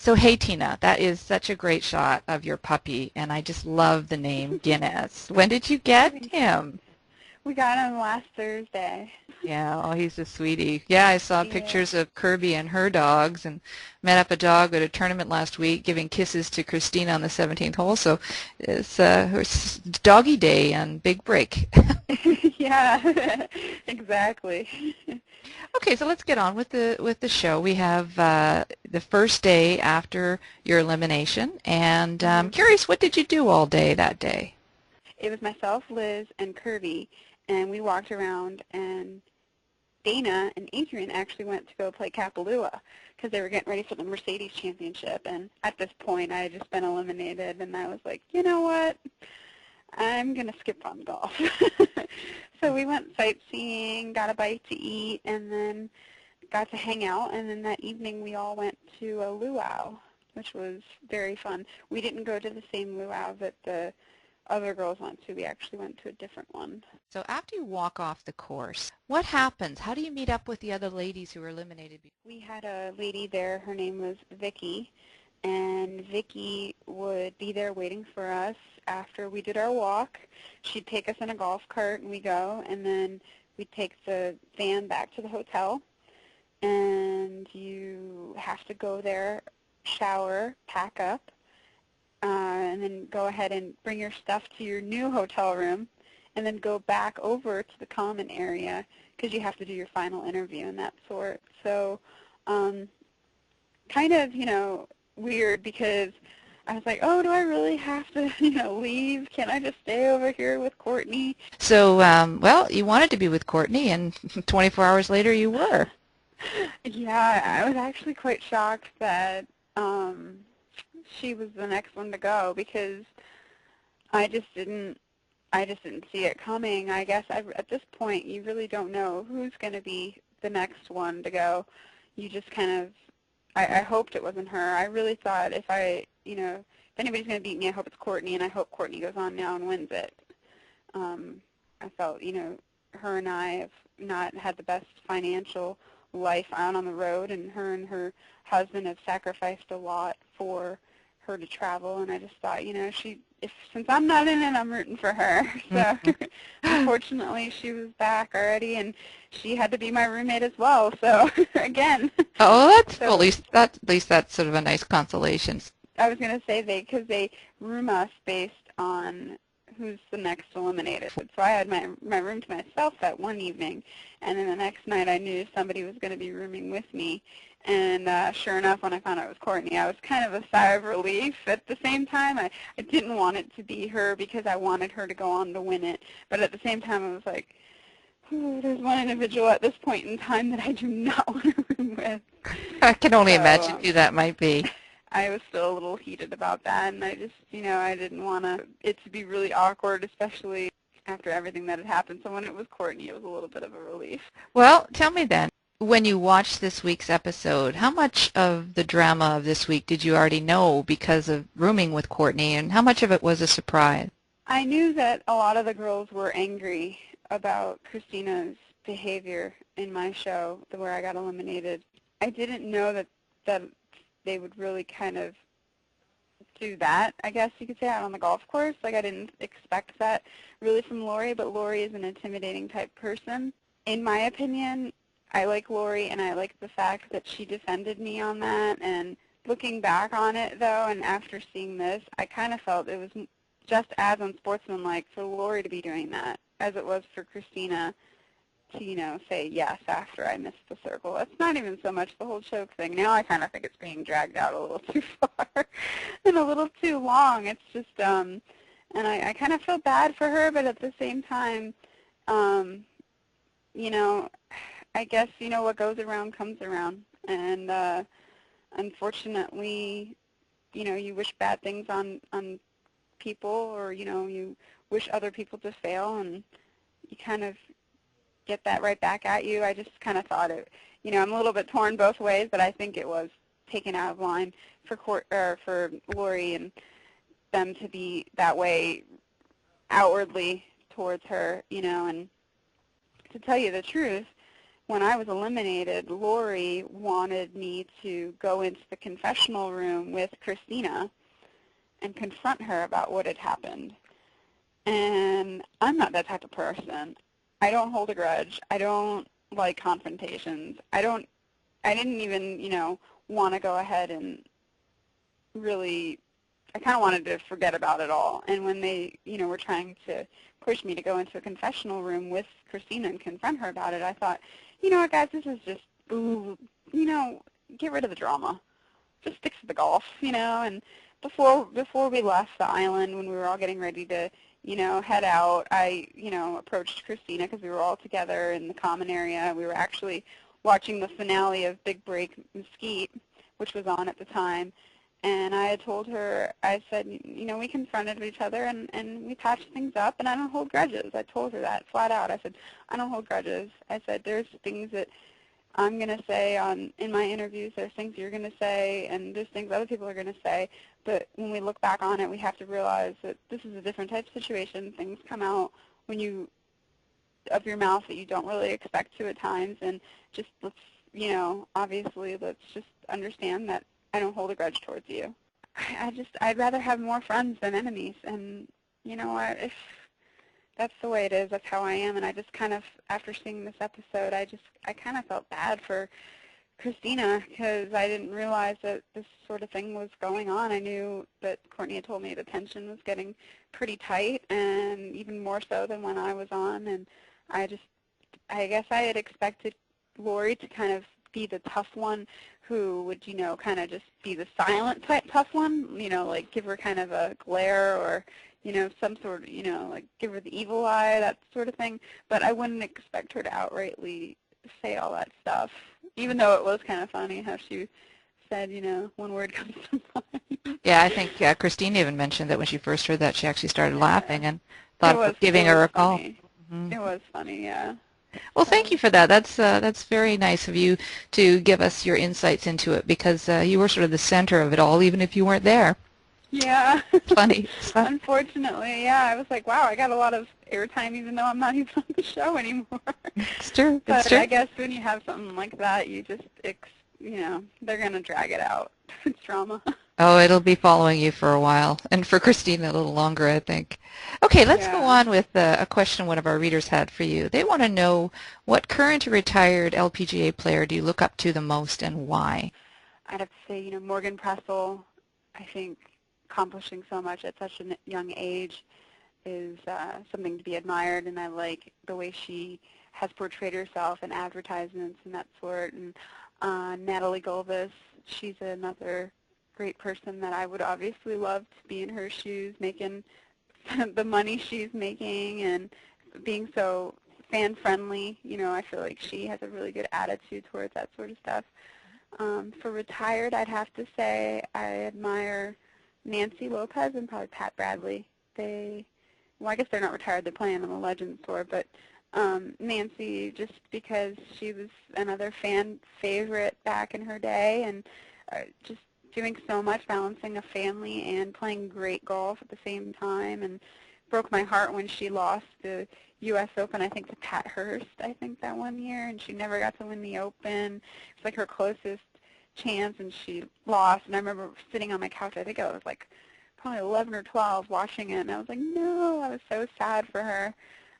So hey Tina, that is such a great shot of your puppy, and I just love the name Guinness. When did you get him? We got him last Thursday. Yeah, oh, he's a sweetie. Yeah, I saw Yeah. pictures of Kirby and her dogs, and met up a dog at a tournament last week, giving kisses to Christina on the 17th hole. So it's doggy day on Big Break. Yeah, exactly. Okay, so let's get on with the show. We have the first day after your elimination, and I'm curious, what did you do all day that day? It was myself, Liz, and Kirby, and we walked around, and Dana and Adrian actually went to go play Kapalua because they were getting ready for the Mercedes Championship, and at this point I had just been eliminated, and I was like, you know what, I'm going to skip on golf. So we went sightseeing, got a bite to eat, and then got to hang out, and then that evening we all went to a luau, which was very fun. We didn't go to the same luau that the other girls went to. We actually went to a different one. So after you walk off the course, what happens? How do you meet up with the other ladies who were eliminated? We had a lady there. Her name was Vicky, and Vicky would be there waiting for us after we did our walk. She'd take us in a golf cart, and we go, and then we'd take the van back to the hotel, and you have to go there, shower, pack up, and then go ahead and bring your stuff to your new hotel room, and then go back over to the common area because you have to do your final interview and that sort. So kind of, weird because I was like, oh, do I really have to, leave? Can I just stay over here with Courtney? So, well, you wanted to be with Courtney, and 24 hours later you were. Yeah, I was actually quite shocked that she was the next one to go because I just didn't see it coming. I guess at this point you really don't know who's going to be the next one to go. You just kind of, I hoped it wasn't her. I really thought if anybody's going to beat me, I hope it's Courtney, and I hope Courtney goes on now and wins it. I felt, her and I have not had the best financial life out on the road, and her husband have sacrificed a lot for her to travel, and I just thought, since I'm not in it, I'm rooting for her. So unfortunately, she was back already, and she had to be my roommate as well. So again. Oh, that's well, at least that's sort of a nice consolation. I was going to say because they room us based on who's the next eliminated. So I had my room to myself that one evening, and then the next night I knew somebody was going to be rooming with me. And sure enough, when I found out it was Courtney, I was kind of a sigh of relief. At the same time, I didn't want it to be her because I wanted her to go on to win it. But at the same time, I was like, there's one individual at this point in time that I do not want to room with. I can only imagine who that might be. I was still a little heated about that, and I just, I didn't want it to be really awkward, especially after everything that had happened. So when it was Courtney, it was a little bit of a relief. Well, tell me then, when you watched this week's episode, how much of the drama of this week did you already know because of rooming with Courtney, and how much of it was a surprise? I knew that a lot of the girls were angry about Christina's behavior in my show, where I got eliminated. I didn't know that they would really kind of do that, I guess you could say, out on the golf course. Like, I didn't expect that really from Lori, but Lori is an intimidating type person. In my opinion, I like Lori, and I like the fact that she defended me on that. And looking back on it, though, and after seeing this, I kind of felt it was just as unsportsmanlike for Lori to be doing that as it was for Christina to, say yes after I missed the circle. It's not even so much the whole choke thing. Now I kind of think it's being dragged out a little too far and a little too long. It's just, and I kind of feel bad for her, but at the same time, I guess, what goes around comes around. And unfortunately, you wish bad things on people, or, you wish other people to fail, and you kind of get that right back at you. I just kind of thought it, I'm a little bit torn both ways, but I think it was taken out of line for Lori and them to be that way outwardly towards her, and to tell you the truth, when I was eliminated, Lori wanted me to go into the confessional room with Christina and confront her about what had happened. And I'm not that type of person. I don't hold a grudge. I don't like confrontations. I didn't even, want to go ahead and really, I kind of wanted to forget about it all. And when they, were trying to push me to go into a confessional room with Christina and confront her about it, I thought, you know what, guys, this is just, get rid of the drama. Just stick to the golf, and before we left the island, when we were all getting ready to, head out, I, approached Christina because we were all together in the common area. We were actually watching the finale of Big Break Mesquite, which was on at the time. And I had told her, I said, we confronted each other and we patched things up, and I don't hold grudges. I told her that flat out. I said, I don't hold grudges. I said, there's things that I'm going to say in my interviews, there's things you're going to say, and there's things other people are going to say. But when we look back on it, we have to realize that this is a different type of situation. Things come out of your mouth that you don't really expect to at times, and just let's, obviously let's just understand that I don't hold a grudge towards you. I'd rather have more friends than enemies, and you know what, if that's the way it is, that's how I am. And I just kind of, after seeing this episode, I kind of felt bad for Christina because I didn't realize that this sort of thing was going on. I knew that Courtney had told me the tension was getting pretty tight, and even more so than when I was on. And I guess I had expected Lori to kind of be the tough one who would, kind of just be the silent type tough one, like give her kind of a glare or, some sort of, like give her the evil eye, that sort of thing. But I wouldn't expect her to outrightly say all that stuff, even though it was kind of funny how she said, one word comes to mind. Yeah, I think Christine even mentioned that when she first heard that, she actually started laughing and thought of giving her a call. Mm-hmm. It was funny, yeah. Well, thank you for that. That's very nice of you to give us your insights into it, because you were sort of the center of it all, even if you weren't there. Yeah. It's funny. Unfortunately, yeah. I was like, wow, I got a lot of airtime even though I'm not even on the show anymore. It's true. But it's true. I guess when you have something like that, you just, they're going to drag it out. It's drama. Oh, it'll be following you for a while, and for Christina a little longer, I think. Okay, let's go on with a question one of our readers had for you. They want to know, what current or retired LPGA player do you look up to the most, and why? I'd have to say, Morgan Pressel. I think accomplishing so much at such a young age is something to be admired, and I like the way she has portrayed herself in advertisements and that sort. And Natalie Golvis, she's another great person that I would obviously love to be in her shoes, making the money she's making and being so fan-friendly. I feel like she has a really good attitude towards that sort of stuff. For retired, I'd have to say I admire Nancy Lopez and probably Pat Bradley. Well, I guess they're not retired, they're playing on the Legends Tour, but Nancy, just because she was another fan favorite back in her day, and just doing so much, balancing a family and playing great golf at the same time, and broke my heart when she lost the U.S. Open, I think, to Pat Hurst, I think, that one year, and she never got to win the Open. It's like her closest chance, and she lost. And I remember sitting on my couch, I think I was like probably 11 or 12, watching it, and I was like, no, I was so sad for her.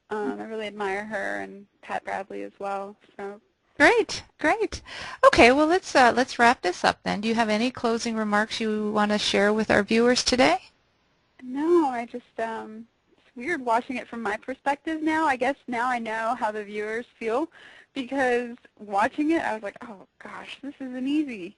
I really admire her and Pat Bradley as well. So. Great, great. Okay, well, let's wrap this up then. Do you have any closing remarks you want to share with our viewers today? No, I just, it's weird watching it from my perspective now. I guess now I know how the viewers feel, because watching it, I was like, oh gosh, this isn't easy.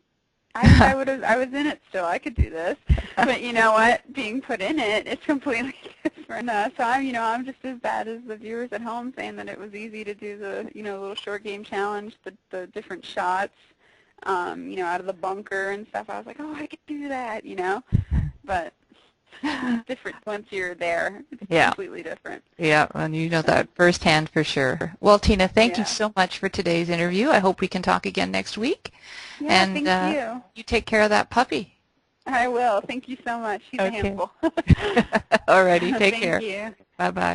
I was in it still. I could do this. But you know what? Being put in it, it's completely different. So I'm just as bad as the viewers at home, saying that it was easy to do the, little short game challenge, the different shots, out of the bunker and stuff. I was like, oh, I could do that, But it's different once you're there. It's completely different. Yeah, and you know that firsthand for sure. Well, Tina, thank you so much for today's interview. I hope we can talk again next week. Yeah, and thank you. You take care of that puppy. I will. Thank you so much. She's a handful. All righty. Take care. Thank you. Bye-bye.